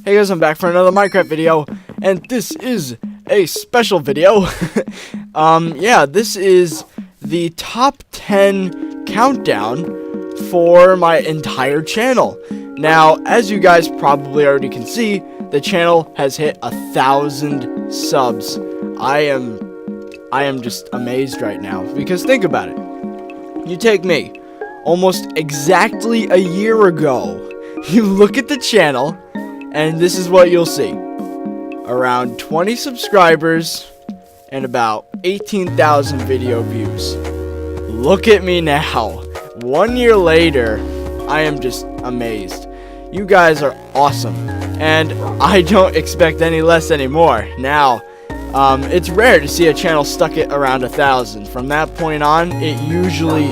Hey guys, I'm back for another Minecraft video, and this is a special video. Yeah, this is the top 10 countdown for my entire channel. Now, as you guys probably already can see, the channel has hit 1,000 subs. I am just amazed right now, because think about it. You take me, almost exactly a year ago, you look at the channel, and this is what you'll see. Around 20 subscribers and about 18,000 video views. Look at me now. 1 year later, I am just amazed. You guys are awesome, and I don't expect any less anymore. Now, it's rare to see a channel stuck at around 1,000. From that point on, it usually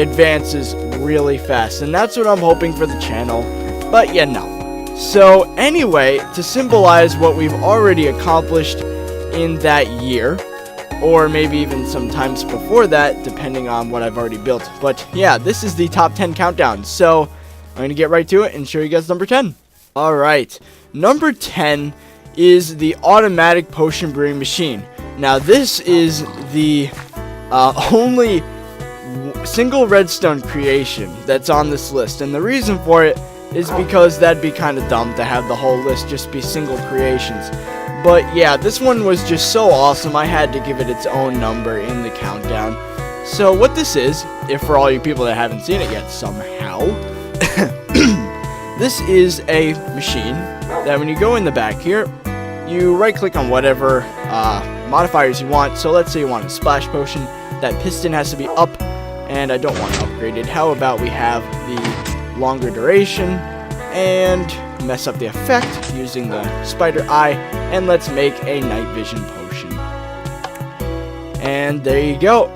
advances really fast, and that's what I'm hoping for the channel, but yeah, no. So anyway, to symbolize what we've already accomplished in that year, or maybe even sometimes before that, depending on what I've already built. But yeah, this is the top 10 countdown, so I'm going to get right to it and show you guys number 10. Alright, number 10 is the automatic potion brewing machine. Now this is the only single redstone creation that's on this list, and the reason for it is because that'd be kind of dumb to have the whole list just be single creations. But yeah, this one was just so awesome, I had to give it its own number in the countdown. So what this is, if for all you people that haven't seen it yet somehow, this is a machine that when you go in the back here, you right click on whatever modifiers you want. So let's say you want a splash potion, that piston has to be up, and I don't want it upgraded. How about we have the longer duration and mess up the effect using the spider eye, and let's make a night vision potion. And there you go.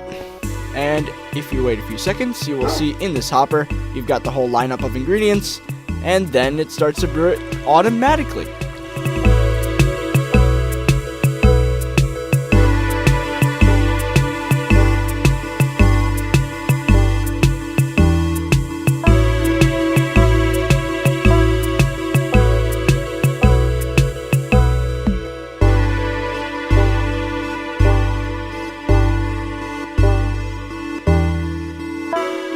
And if you wait a few seconds, you will see in this hopper you've got the whole lineup of ingredients, and then it starts to brew it automatically.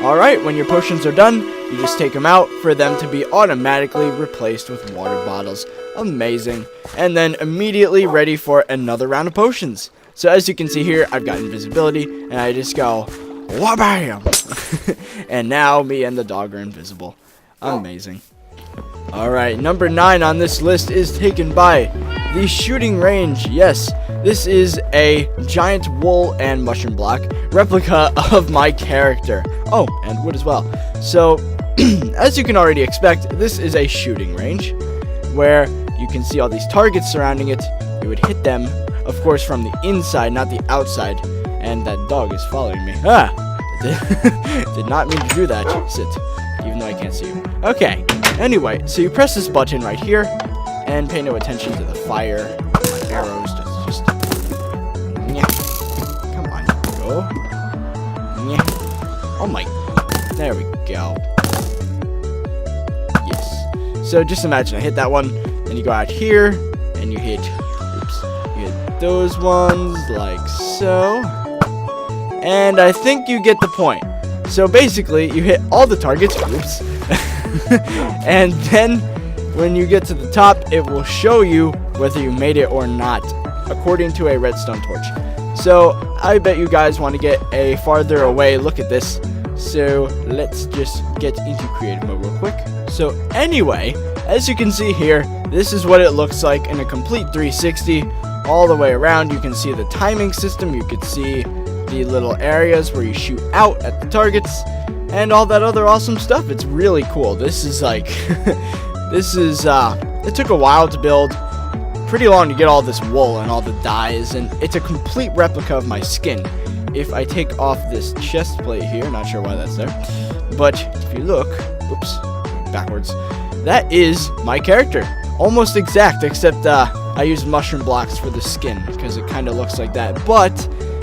Alright, when your potions are done, you just take them out for them to be automatically replaced with water bottles. Amazing. And then immediately ready for another round of potions. So as you can see here, I've got invisibility, and I just go, wha-bam! And now me and the dog are invisible. Amazing. Alright, number 9 on this list is taken by the shooting range. Yes, this is a giant wool and mushroom block replica of my character. Oh, and wood as well. So, as you can already expect, this is a shooting range where you can see all these targets surrounding it. You would hit them, of course, from the inside, not the outside. And that dog is following me. Ah! Did not mean to do that. Sit. Even though I can't see you. Okay. Anyway, so you press this button right here, and pay no attention to the fire. My arrows just come on, go. Oh my, there we go. Yes. So just imagine I hit that one, then you go out here, and you hit, you hit those ones like so. And I think you get the point. So basically, you hit all the targets, oops. And then when you get to the top, it will show you whether you made it or not, according to a redstone torch. So I bet you guys want to get a farther away look at this. So let's just get into creative mode real quick. So anyway, as you can see here, this is what it looks like in a complete 360 all the way around. You can see the timing system. You can see the little areas where you shoot out at the targets and all that other awesome stuff. It's really cool. This is like it took a while to build, pretty long to get all this wool and all the dyes, and it's a complete replica of my skin. If I take off this chest plate here, not sure why that's there, but if you look, oops, backwards, that is my character. Almost exact, except I used mushroom blocks for the skin because it kind of looks like that. But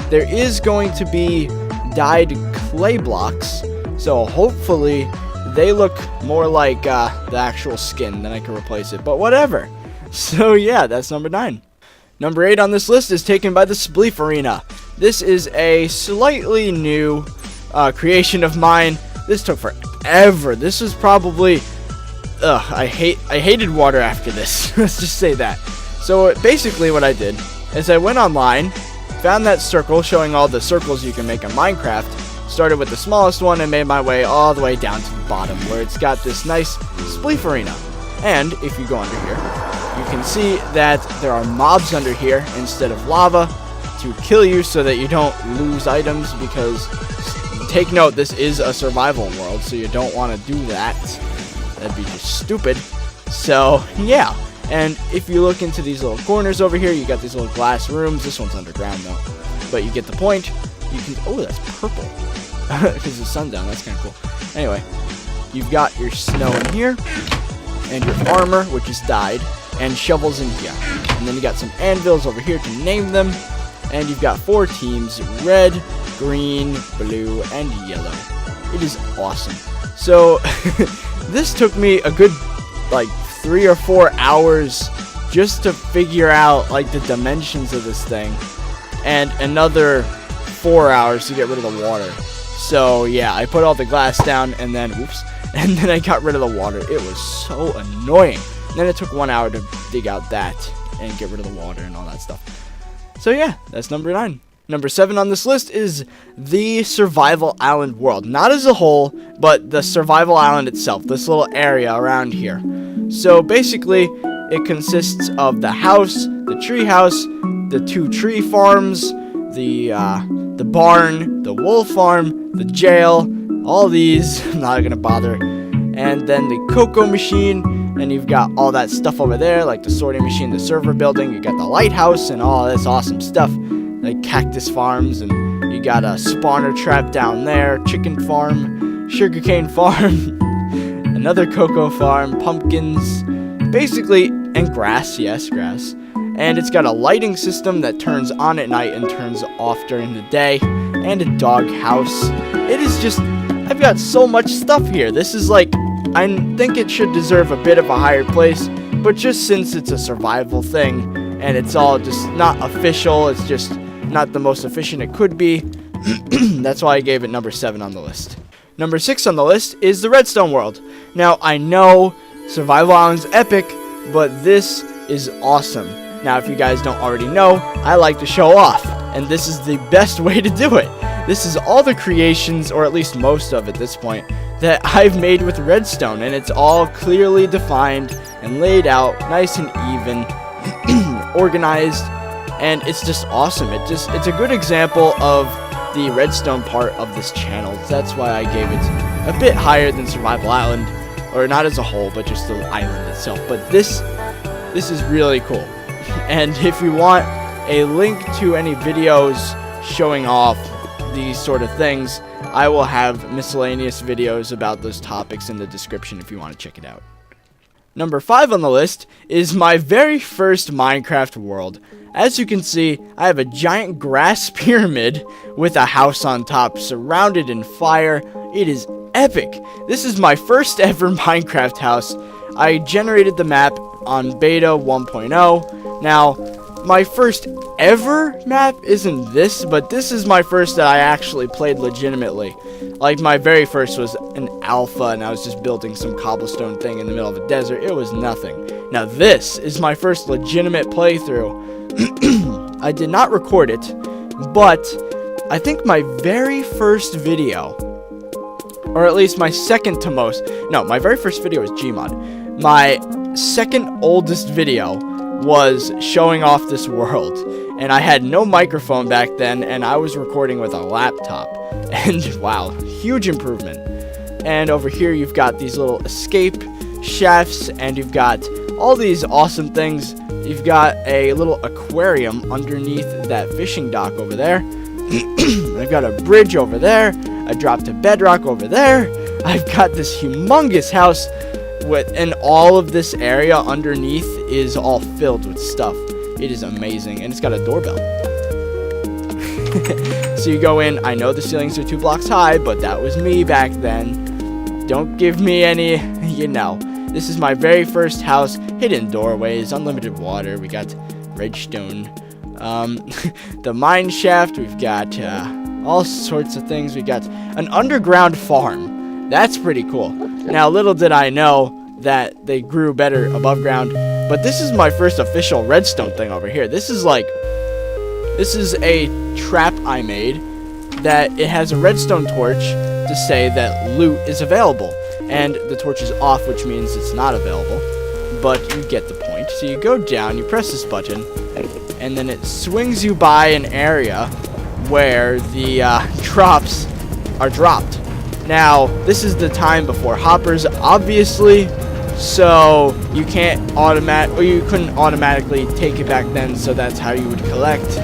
there is going to be dyed clay blocks, so hopefully they look more like the actual skin. Then I can replace it, but whatever. So yeah, that's number 9. Number 8 on this list is taken by the Spleef Arena. This is a slightly new creation of mine. This took forever. This was probably I hated water after this. Let's just say that. So basically what I did is I went online, found that circle showing all the circles you can make in Minecraft, started with the smallest one and made my way all the way down to the bottom where it's got this nice Spleef Arena. And if you go under here, you can see that there are mobs under here instead of lava to kill you so that you don't lose items, because take note, this is a survival world, so you don't want to do that. That'd be just stupid. So yeah, and if you look into these little corners over here, you got these little glass rooms. This one's underground though, but you get the point. You can, oh, that's purple because the sun's down. That's kind of cool. Anyway, you've got your snow in here and your armor, which is dyed, and shovels in here. And then you got some anvils over here to name them. And you've got 4 teams: red, green, blue, and yellow. It is awesome. So this took me a good like 3 or 4 hours just to figure out like the dimensions of this thing, and another 4 hours to get rid of the water. So yeah, I put all the glass down and then and then I got rid of the water. It was so annoying. And then it took 1 hour to dig out that and get rid of the water and all that stuff. So yeah, that's number 9. Number 7 on this list is the Survival Island world. Not as a whole, but the Survival Island itself, this little area around here. So basically, it consists of the house, the tree house, the 2 tree farms, the barn, the wool farm, the jail, all these. I'm not going to bother. And then the cocoa machine, and you've got all that stuff over there, like the sorting machine, the server building. You got the lighthouse and all this awesome stuff, like cactus farms, and you got a spawner trap down there, chicken farm, sugarcane farm, another cocoa farm, pumpkins, basically, and grass, yes, grass. And it's got a lighting system that turns on at night and turns off during the day, and a dog house. It is just, I've got so much stuff here. This is like, I think it should deserve a bit of a higher place, but just since it's a survival thing, and it's all just not official, it's just not the most efficient it could be, that's why I gave it number 7 on the list. Number 6 on the list is the Redstone World. Now, I know Survival Island's epic, but this is awesome. Now, if you guys don't already know, I like to show off, and this is the best way to do it. This is all the creations, or at least most of at this point, that I've made with redstone, and it's all clearly defined and laid out nice and even, organized, and it's just awesome. It's a good example of the redstone part of this channel. That's why I gave it a bit higher than Survival Island, or not as a whole, but just the island itself. But this is really cool. And if you want a link to any videos showing off these sort of things, I will have miscellaneous videos about those topics in the description if you want to check it out. Number 5 on the list is my very first Minecraft world. As you can see, I have a giant grass pyramid with a house on top surrounded in fire. It is epic. This is my first ever Minecraft house. I generated the map on beta 1.0. Now, my first ever map isn't this, but this is my first that I actually played legitimately. Like, my very first was an alpha, and I was just building some cobblestone thing in the middle of a desert. It was nothing. Now, this is my first legitimate playthrough. I did not record it, but I think my very first video, or at least my second to most, no, my very first video was Gmod. My second oldest video was showing off this world, and I had no microphone back then, and I was recording with a laptop, and wow, huge improvement. And over here you've got these little escape shafts, and you've got all these awesome things. You've got a little aquarium underneath that fishing dock over there. I've got a bridge over there, a drop to bedrock over there. I've got this humongous house and all of this area underneath is all filled with stuff. It is amazing, and it's got a doorbell. So you go in. I know the ceilings are 2 blocks high, but that was me back then. Don't give me any, you know. This is my very first house. Hidden doorways, unlimited water. We got redstone. The mine shaft. We've got all sorts of things. We got an underground farm. That's pretty cool. Now, little did I know that they grew better above ground. But this is my first official redstone thing over here. This is a trap I made that it has a redstone torch to say that loot is available. And the torch is off, which means it's not available. But you get the point. So you go down, you press this button, and then it swings you by an area where the drops are dropped. Now, this is the time before hoppers, obviously, so you couldn't automatically take it back then, so that's how you would collect.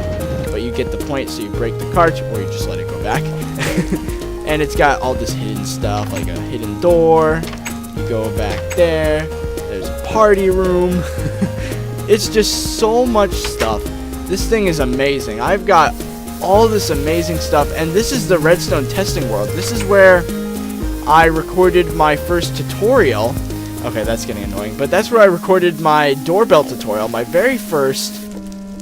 But you get the point, so you break the cart, or you just let it go back. And it's got all this hidden stuff, like a hidden door. You go back there. There's a party room. It's just so much stuff. This thing is amazing. I've got all this amazing stuff, and this is the Redstone testing world. This is where I recorded my first tutorial. Okay, that's getting annoying, but that's where I recorded my doorbell tutorial, my very first.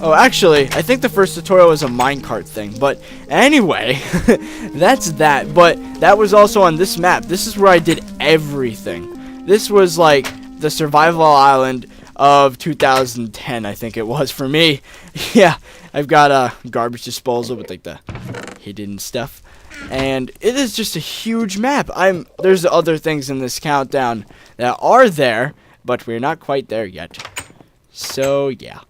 Oh, actually, I think the first tutorial was a minecart thing, but anyway, that's that. But that was also on this map. This is where I did everything. This was like the survival island of 2010, I think it was for me. Yeah, I've got a garbage disposal with like the hidden stuff, and it is just a huge map. There's other things in this countdown that are there, but we're not quite there yet. So yeah.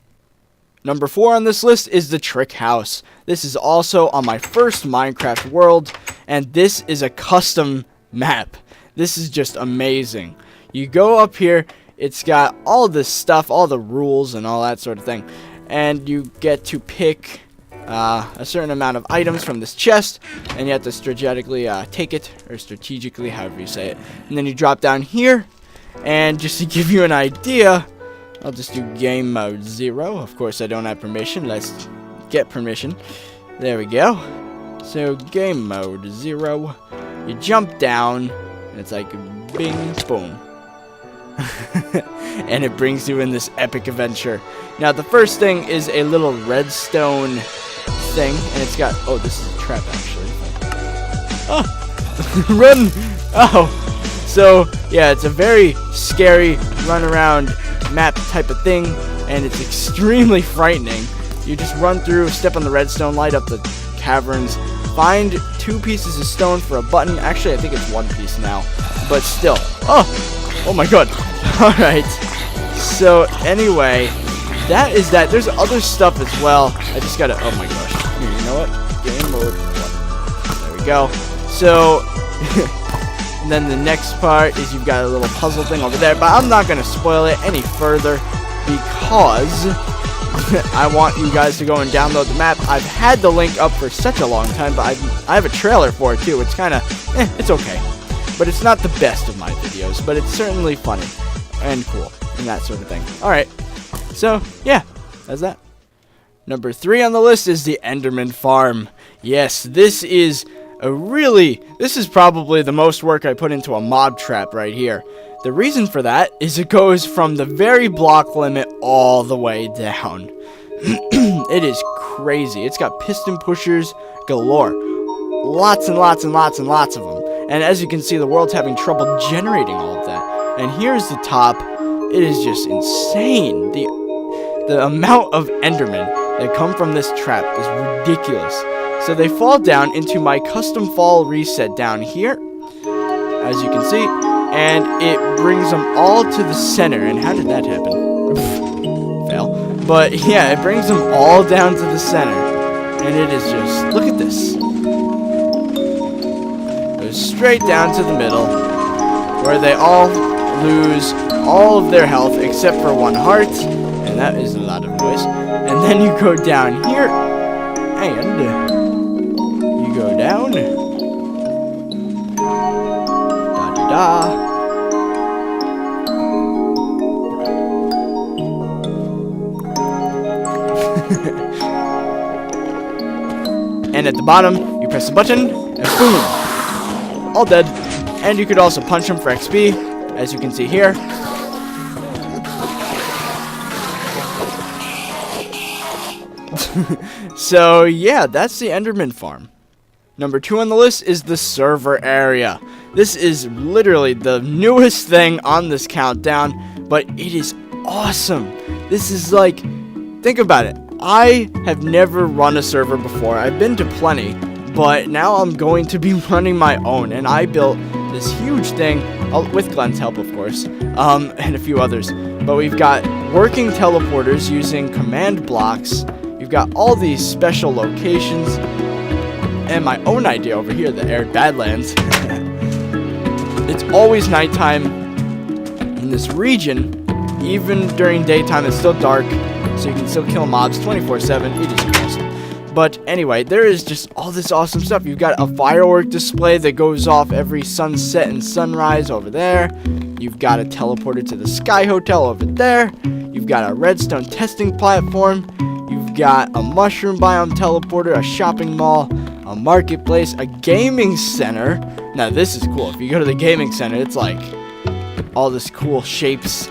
Number 4 on this list is the Trick House. This is also on my first Minecraft world, and this is a custom map. This is just amazing. You go up here, it's got all this stuff, all the rules and all that sort of thing, and you get to pick a certain amount of items from this chest, and you have to strategically take it, or strategically, however you say it. And then you drop down here, and just to give you an idea, I'll just do game mode 0. Of course, I don't have permission. Let's get permission. There we go. So, game mode 0. You jump down, and it's like bing, boom. And it brings you in this epic adventure. Now, the first thing is a little redstone thing, and it's got... Oh, this is a trap, actually. Oh! Run! Oh! So, yeah, it's a very scary run-around map type of thing, and it's extremely frightening. You just run through, step on the redstone, light up the caverns, find 2 pieces of stone for a button. Actually, I think it's 1 piece now, but still. Oh my god. Alright, so anyway, that is that. There's other stuff as well. I just gotta, oh my gosh. Here, you know what? Game mode 1. There we go. So and then the next part is you've got a little puzzle thing over there, but I'm not going to spoil it any further because I want you guys to go and download the map. I've had the link up for such a long time, but I have a trailer for it too. It's kind of, it's okay. But it's not the best of my videos, but it's certainly funny and cool and that sort of thing. Alright, so yeah, that's that. Number 3 on the list is the Enderman Farm. Yes, this is probably the most work I put into a mob trap right here. The reason for that is it goes from the very block limit all the way down. It is crazy. It's got piston pushers galore. Lots and lots and lots and lots of them. And as you can see, the world's having trouble generating all of that. And here's the top. It is just insane. The amount of Endermen that come from this trap is ridiculous. So they fall down into my custom fall reset down here, as you can see, and it brings them all to the center. And how did that happen? Fail. But yeah, it brings them all down to the center, and it is just, look at this. Goes straight down to the middle, where they all lose all of their health except for 1 heart, and that is a lot of noise. And then you go down here, and go down. Da-da-da. And at the bottom, you press the button, and boom! All dead. And you could also punch them for XP, as you can see here. So yeah, that's the Enderman Farm. Number 2 on the list is the server area. This is literally the newest thing on this countdown, but it is awesome. This is like, think about it. I have never run a server before. I've been to plenty, but now I'm going to be running my own, and I built this huge thing, with Glenn's help, of course, and a few others. But we've got working teleporters using command blocks. You've got all these special locations, and my own idea over here, the Arid Badlands. It's always nighttime in this region. Even during daytime, it's still dark, so you can still kill mobs 24/7. It is awesome. But anyway, there is just all this awesome stuff. You've got a firework display that goes off every sunset and sunrise over there. You've got a teleporter to the Sky Hotel over there. You've got a redstone testing platform. You've got a mushroom biome teleporter, a shopping mall, a marketplace, a gaming center. Now this is cool. If you go to the gaming center, it's like all this cool shapes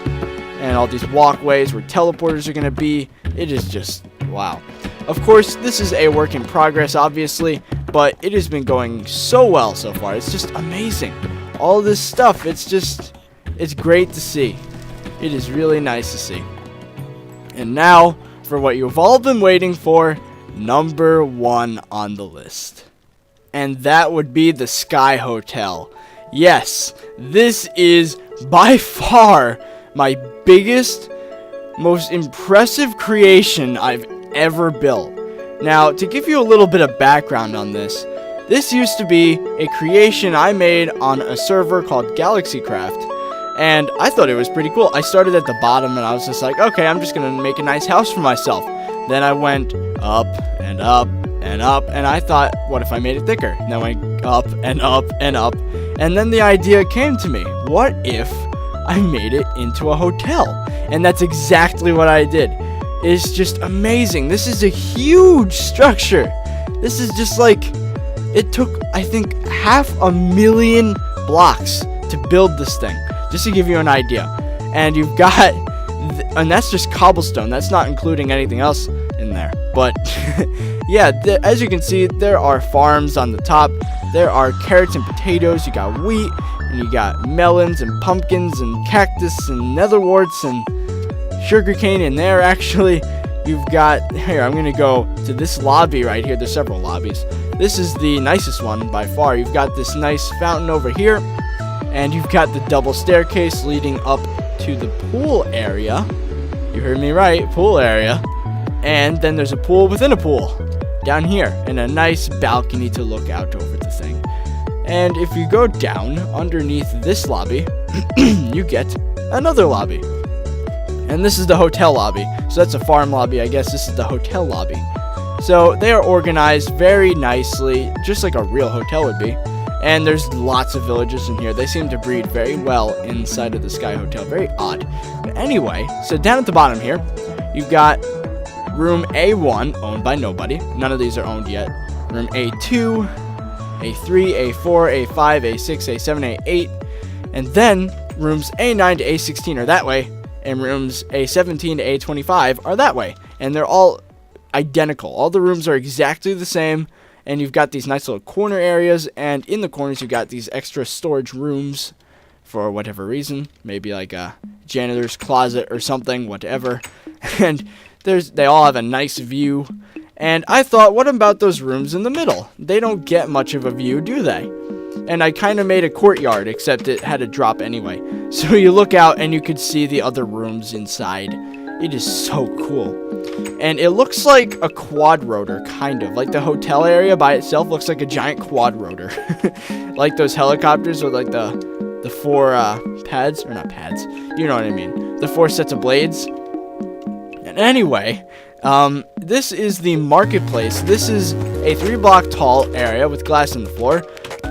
and all these walkways where teleporters are going to be. It is just wow. Of course, this is a work in progress, obviously, but it has been going so well so far. It's just amazing. All this stuff, it's great to see. It is really nice to see. And now, for what you've all been waiting for, number 1 on the list. And that would be the Sky Hotel. Yes, this is by far my biggest, most impressive creation I've ever built. Now, to give you a little bit of background on this used to be a creation I made on a server called GalaxyCraft, and I thought it was pretty cool. I started at the bottom, and I was just like, okay, I'm just gonna make a nice house for myself. Then I went up and up and up, and I thought, what if I made it thicker? And then I went up and up and up, and then the idea came to me, what if I made it into a hotel? And that's exactly what I did. It's just amazing. This is a huge structure. This is just like, it took, I think, 500,000 blocks to build this thing, just to give you an idea. And you've got, and that's just cobblestone. That's not including anything else in there. But yeah, as you can see, there are farms on the top. There are carrots and potatoes. You got wheat, and you got melons and pumpkins and cactus and netherworts and sugarcane in there. Actually, you've got, here, I'm gonna go to this lobby right here. There's several lobbies. This is the nicest one by far. You've got this nice fountain over here, and you've got the double staircase leading up to the pool area. You heard me right, pool area. And then there's a pool within a pool down here, and a nice balcony to look out over the thing. And if you go down underneath this lobby, you get another lobby. And this is the hotel lobby. So that's a farm lobby, I guess. This is the hotel lobby. So they are organized very nicely, just like a real hotel would be. And there's lots of villagers in here. They seem to breed very well inside of the Sky Hotel. Very odd. But anyway, so down at the bottom here, you've got room A1, owned by nobody. None of these are owned yet. Room A2, A3, A4, A5, A6, A7, A8. And then rooms A9 to A16 are that way. And rooms A17 to A25 are that way. And they're all identical. All the rooms are exactly the same. And you've got these nice little corner areas. And in the corners, you've got these extra storage rooms for whatever reason. Maybe like a janitor's closet or something, whatever. And they all have a nice view. And I thought, what about those rooms in the middle? They don't get much of a view, do they? And I kind of made a courtyard, except it had a drop anyway. So you look out and you could see the other rooms inside. It is so cool. And it looks like a quad rotor, kind of. Like the hotel area by itself looks like a giant quad rotor. Like those helicopters with like the four pads, or not pads, you know what I mean. The 4 sets of blades. And anyway, this is the marketplace. This is a 3-block tall area with glass in the floor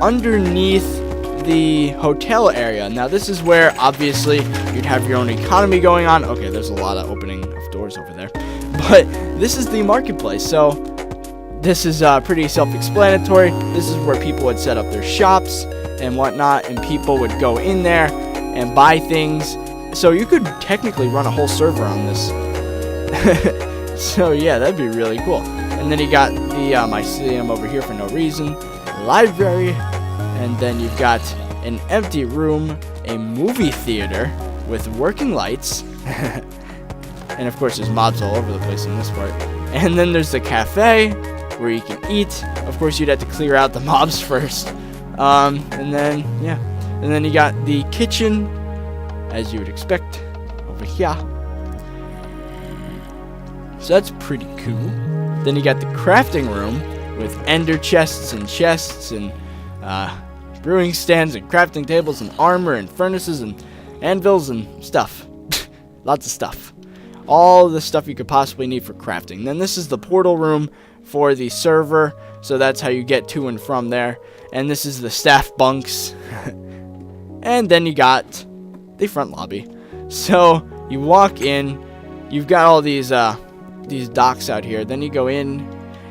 underneath the hotel area. Now this is where obviously you'd have your own economy going on. Okay, there's a lot of opening of doors over there, but this is the marketplace. So this is pretty self-explanatory. This is where people would set up their shops, and whatnot, and people would go in there and buy things. So you could technically run a whole server on this. So yeah, that'd be really cool. And then you got the mycelium over here for no reason, library, and then you've got an empty room, a movie theater with working lights, and of course there's mobs all over the place in this part. And then there's the cafe where you can eat. Of course you'd have to clear out the mobs first. And then yeah, and then you got the kitchen, as you would expect, over here. So that's pretty cool. Then you got the crafting room with ender chests and brewing stands and crafting tables and armor and furnaces and anvils and stuff. Lots of stuff. All the stuff you could possibly need for crafting. Then this is the portal room for the server, so that's how you get to and from there. And this is the staff bunks. And then you got the front lobby. So you walk in, you've got all these docks out here. Then you go in,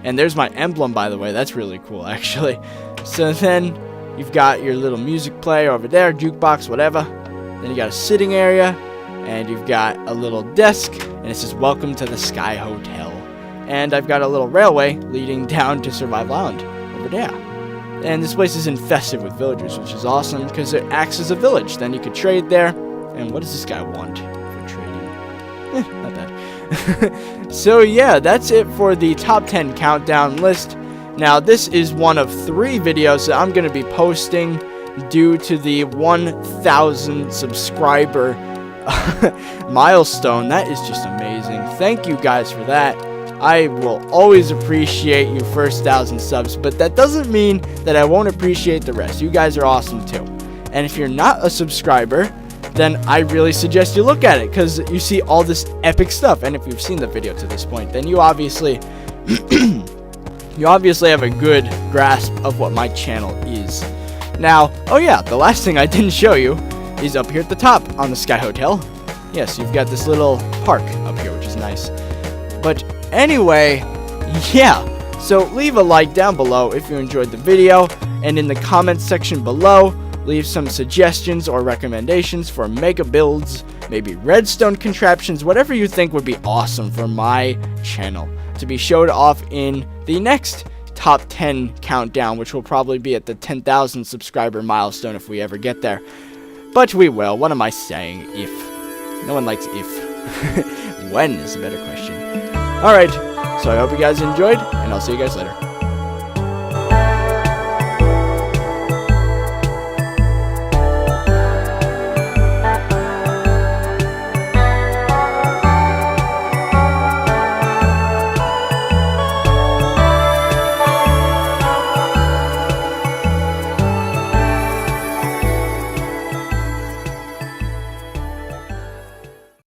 and there's my emblem, by the way. That's really cool, actually. So then you've got your little music player over there, jukebox, whatever. Then you got a sitting area, and you've got a little desk, and it says welcome to the Sky Hotel. And I've got a little railway leading down to Survival Island over there. And this place is infested with villagers, which is awesome because it acts as a village. Then you could trade there. And what does this guy want for trading? Not bad. So yeah, that's it for the top 10 countdown list. Now this is one of 3 videos that I'm going to be posting due to the 1,000 subscriber milestone. That is just amazing. Thank you guys for that. I will always appreciate you first 1,000 subs, but that doesn't mean that I won't appreciate the rest. You guys are awesome too. And if you're not a subscriber, then I really suggest you look at it, because you see all this epic stuff. And if you've seen the video to this point, then you obviously have a good grasp of what my channel is. Now, oh yeah, the last thing I didn't show you is up here at the top on the Sky Hotel. Yes, you've got this little park up here, which is nice. But anyway, yeah, so leave a like down below if you enjoyed the video, and in the comments section below, leave some suggestions or recommendations for mega builds, maybe redstone contraptions, whatever you think would be awesome for my channel to be showed off in the next top 10 countdown, which will probably be at the 10,000 subscriber milestone if we ever get there. But we will. What am I saying? If. No one likes if. When is a better question. Alright, so I hope you guys enjoyed, and I'll see you guys later.